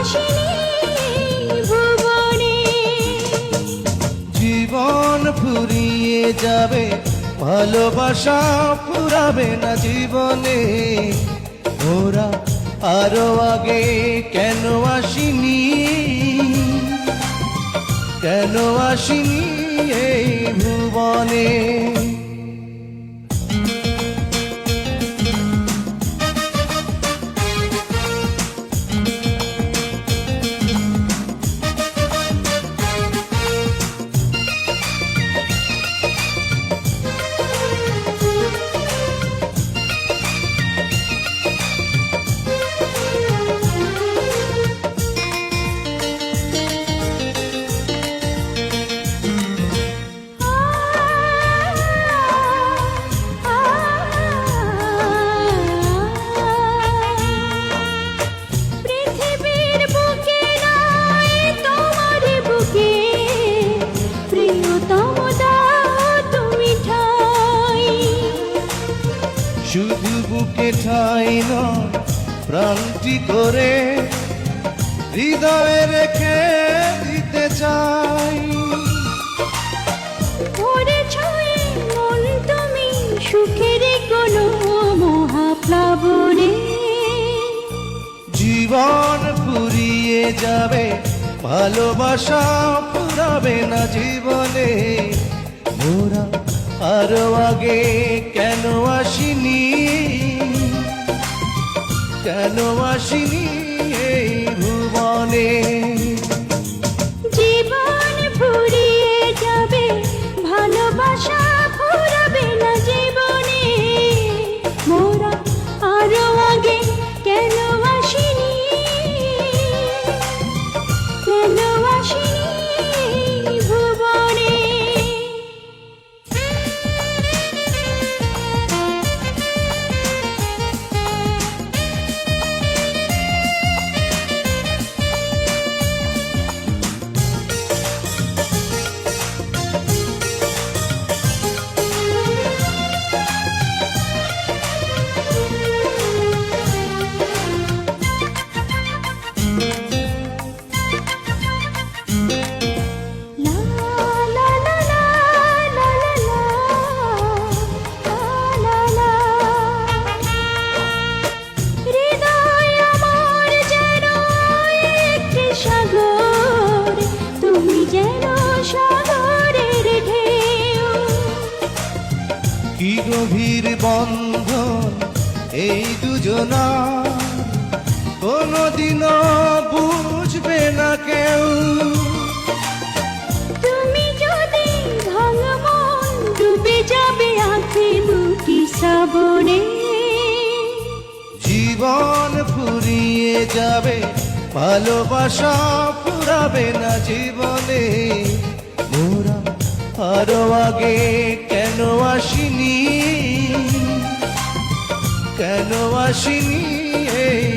আসিনি ভুবনে। জীবন ফুরিয়ে যাবে, ভালোবাসা ফুরাবে না জীবনে। ওরা আরো আগে কেন আসিনি, কেন আসিনি এই ভুবনে। পৃথিবীর বুকে নাই তোমার বুকে, প্রিয়তম দাও তুমি ঠাই। শুধু বুকে ঠাই নয়, প্রাণটি করে হৃদয়ে রেখে দিতে চাই। করেছ এই মন তুমি সুখের কোনো মহাপ্লাবনে। জীবন ফুরিয়ে যাবে, ভালোবাসা ফুরাবে না জীবনে। ওরা আরো আগে কেন আসিনি, কেন আসিনি এই ভুবনে। জীবন ফুরিয়ে যাবে, ভালোবাসা ফুরাবে না জীবনে। মোরা আরো আগে কেন আসিনি, কেন আসিনি ভুবনে। লা লা লা লা লা লা লা লা। হৃদয় আমার যেন একটি সাগর, তুমি যেন সাগরের ঢেউ। কি গভীর বন্ধন এই দুজনার, কোনদিনও বুঝবে না কেউ। তুমি যদি ভাঙা মন, ডুবে যাবে আঁখি দুটি শ্রাবণে। জীবন ফুরিয়ে যাবে, ভালোবাসা ফুরাবে না জীবনে। মোরা আরো আগে কেন আসিনি, কেন আসিনি এই